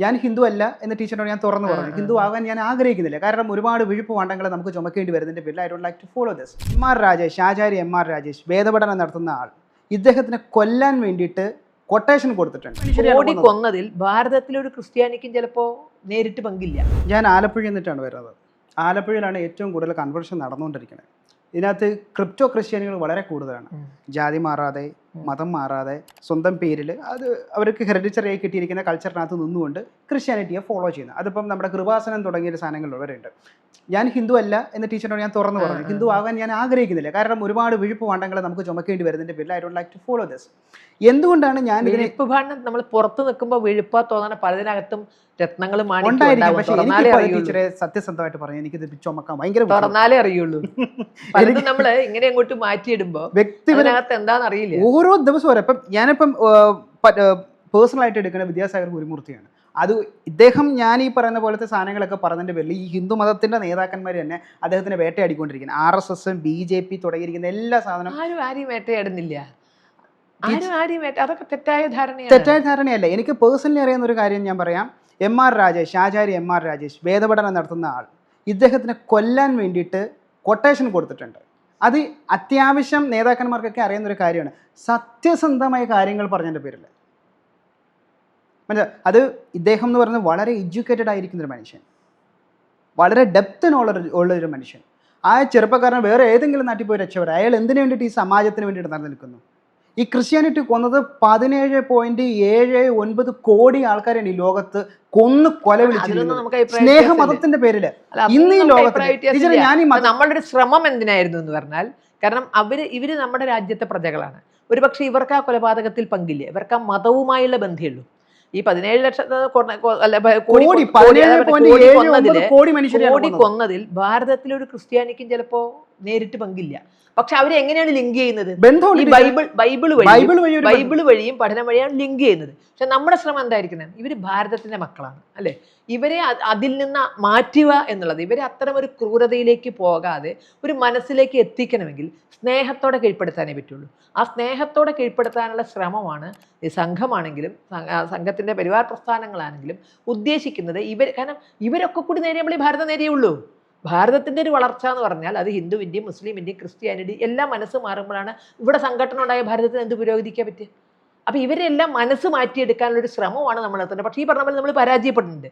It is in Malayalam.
ഞാൻ ഹിന്ദു അല്ല എന്ന് ടീച്ചറിനോട് ഞാൻ തുറന്നു പറഞ്ഞു. ഹിന്ദു ആകാൻ ഞാൻ ആഗ്രഹിക്കുന്നില്ല. കാരണം ഒരുപാട് വിഴുപ്പ് വാണ്ടങ്ങൾ നമുക്ക് ചുമക്കേണ്ടി വരുന്നതിൻ്റെ പേരിൽ I don't like to follow this. MR. Rajesh, Acharya MR. Rajesh വേദപഠനം നടത്തുന്ന ആൾ ഇദ്ദേഹത്തിനെ കൊല്ലാൻ വേണ്ടിയിട്ട് കൊട്ടേഷൻ കൊടുത്തിട്ടുണ്ട്. മോഡി കൊന്നതിൽ ഭാരതത്തിലൊരു ക്രിസ്ത്യാനിക്കും ചിലപ്പോൾ നേരിട്ട് പങ്കില്ല. ഞാൻ ആലപ്പുഴയിൽ നിന്നിട്ടാണ് വരുന്നത്. ആലപ്പുഴയിലാണ് ഏറ്റവും കൂടുതൽ കൺവേർഷൻ നടന്നുകൊണ്ടിരിക്കുന്നത്. ഇതിനകത്ത് ക്രിപ്റ്റോ ക്രിസ്ത്യാനികൾ വളരെ കൂടുതലാണ്. ജാതി മാറാതെ, മതം മാറാതെ, സ്വന്തം പേരിൽ അത് അവർക്ക് ഹെറിഡിറ്ററി ആയി കിട്ടിയിരിക്കുന്ന കൾച്ചറിനകത്ത് നിന്നുകൊണ്ട് ക്രിസ്ത്യാനിറ്റിയെ ഫോളോ ചെയ്യുന്നത്. അതിപ്പം നമ്മുടെ കൃപാസനം തുടങ്ങിയ സാധനങ്ങളുള്ളവരുണ്ട്. ഞാൻ ഹിന്ദു അല്ല എന്ന് ടീച്ചറിനോട് ഞാൻ തുറന്നു പറഞ്ഞു. ഹിന്ദു ആകാൻ ഞാൻ ആഗ്രഹിക്കുന്നില്ല. കാരണം ഒരുപാട് വിഴുപ്പ് വാണ്ടങ്ങൾ നമുക്ക് ചുമക്കേണ്ടി വരുന്നതിൻ്റെ പേരിൽ I don't like to follow this. എന്തുകൊണ്ടാണ് ഞാൻ വിഴുപ്പ് ഭാണ്ഡം നമ്മൾ പുറത്ത് നിൽക്കുമ്പോൾ വിഴുപ്പാ തോന്നണ പലതിനകത്തും രത്നങ്ങൾ ഉണ്ടായിരിക്കും. പക്ഷേ ടീച്ചറെ സത്യസന്ധമായിട്ട് പറഞ്ഞു, എനിക്കിത് ചുമക്കാൻ ഭയങ്കര തുറന്നാലേ അറിയുള്ളൂ. പലതും നമ്മള് ഇങ്ങനെ അങ്ങോട്ട് മാറ്റിയിടുമ്പോ വ്യക്തിപരത്ത് എന്താണെന്ന് അറിയില്ല. ഓരോ ദിവസവും വരെ ഇപ്പം ഞാനിപ്പം പേഴ്സണലായിട്ട് എടുക്കുന്ന വിദ്യാസാഗർ ഗുരുമൂർത്തിയാണ്. അത് ഇദ്ദേഹം ഞാൻ ഈ പറയുന്ന പോലത്തെ സാധനങ്ങളൊക്കെ പറഞ്ഞതിൻ്റെ പേരിൽ ഈ ഹിന്ദു മതത്തിൻ്റെ നേതാക്കന്മാർ തന്നെ അദ്ദേഹത്തിനെ വേട്ടയാടിക്കൊണ്ടിരിക്കുന്നത്. RSS, BJP തുടങ്ങിയിരിക്കുന്ന എല്ലാ സാധനവും ആരും വേട്ടയാടുന്നില്ല. അതൊക്കെ തെറ്റായ ധാരണയല്ല. എനിക്ക് പേഴ്സണലി അറിയുന്ന ഒരു കാര്യം ഞാൻ പറയാം. M.R. രാജേഷ്, ആചാര്യ M.R. രാജേഷ് വേദപഠനം നടത്തുന്ന ആൾ ഇദ്ദേഹത്തിനെ കൊല്ലാൻ വേണ്ടിയിട്ട് കൊട്ടേഷൻ കൊടുത്തിട്ടുണ്ട്. അത് അത്യാവശ്യം നേതാക്കന്മാർക്കൊക്കെ അറിയുന്നൊരു കാര്യമാണ്. സത്യസന്ധമായ കാര്യങ്ങൾ പറഞ്ഞതിൻ്റെ പേരിൽ അത് ഇദ്ദേഹം എന്ന് പറയുന്നത് വളരെ എഡ്യൂക്കേറ്റഡ് ആയിരിക്കുന്നൊരു മനുഷ്യൻ, വളരെ ഡെപ്ത് നോളജ് ഉള്ളൊരു മനുഷ്യൻ. ആ ചെറുപ്പക്കാരൻ വേറെ ഏതെങ്കിലും നാട്ടിൽ പോയി രക്ഷപ്പെടും. അയാൾ എന്തിനു വേണ്ടിയിട്ട് ഈ സമാജത്തിന് വേണ്ടിയിട്ട് നടന്നു നിൽക്കുന്നു? ഈ ക്രിസ്ത്യാനിറ്റി കൊന്നത് 17.79 കോടി ആൾക്കാരാണ് ഈ ലോകത്ത് കൊന്നു കൊല വിളിച്ചിരുന്നത് സ്നേഹമതത്തിന്റെ പേരില്. ഇന്ന് ഈ ലോകത്ത് നമ്മളുടെ ശ്രമം എന്തിനായിരുന്നു എന്ന് പറഞ്ഞാൽ, കാരണം ഇവര് നമ്മുടെ രാജ്യത്തെ പ്രജകളാണ്. ഒരു പക്ഷെ ഇവർക്ക് ആ കൊലപാതകത്തിൽ പങ്കില്ല. ഇവർക്ക് ആ മതവുമായുള്ള ബന്ധമുള്ളൂ. ഈ 17 ലക്ഷത്തി കോടി കൊന്നതിൽ ഭാരതത്തിലൊരു ക്രിസ്ത്യാനിക്കും ചിലപ്പോ നേരിട്ട് പങ്കില്ല. പക്ഷെ അവരെങ്ങനെയാണ് ലിങ്ക് ചെയ്യുന്നത്? ഈ ബൈബിൾ വഴിയും പഠനം വഴിയാണ് ലിങ്ക് ചെയ്യുന്നത്. പക്ഷെ നമ്മുടെ ശ്രമം എന്തായിരിക്കുന്നത്? ഇവര് ഭാരതത്തിന്റെ മക്കളാണ് അല്ലെ? ഇവരെ അതിൽ നിന്ന് മാറ്റുക എന്നുള്ളത്, ഇവരെ അത്തരം ഒരു ക്രൂരതയിലേക്ക് പോകാതെ ഒരു മനസ്സിലേക്ക് എത്തിക്കണമെങ്കിൽ സ്നേഹത്തോടെ കീഴ്പ്പെടുത്താനേ പറ്റുള്ളൂ. ആ സ്നേഹത്തോടെ കീഴ്പ്പെടുത്താനുള്ള ശ്രമമാണ് ഈ സംഘമാണെങ്കിലും സംഘത്തിന്റെ പരിവാർ പ്രസ്ഥാനങ്ങളാണെങ്കിലും ഉദ്ദേശിക്കുന്നത്. കാരണം ഇവരൊക്കെ കൂടി നേരിയുമ്പോൾ ഈ ഭാരതം നേരിയുള്ളൂ. ഭാരതത്തിൻ്റെ ഒരു വളർച്ച എന്ന് പറഞ്ഞാൽ അത് ഹിന്ദുവിൻ്റെയും മുസ്ലിമിൻ്റെയും ക്രിസ്ത്യാനിയുടെയും എല്ലാം മനസ്സ് മാറുമ്പോഴാണ് ഇവിടെ സംഘടന ഉണ്ടായ ഭാരതത്തിന് എന്ത് പുരോഗതിക്കാൻ പറ്റുക? അപ്പോൾ ഇവരെല്ലാം മനസ്സ് മാറ്റിയെടുക്കാനുള്ളൊരു ശ്രമമാണ് നമ്മൾ നടത്തുന്നത്. പക്ഷേ ഈ പറഞ്ഞ പോലെ നമ്മൾ പരാജയപ്പെടുന്നുണ്ട്.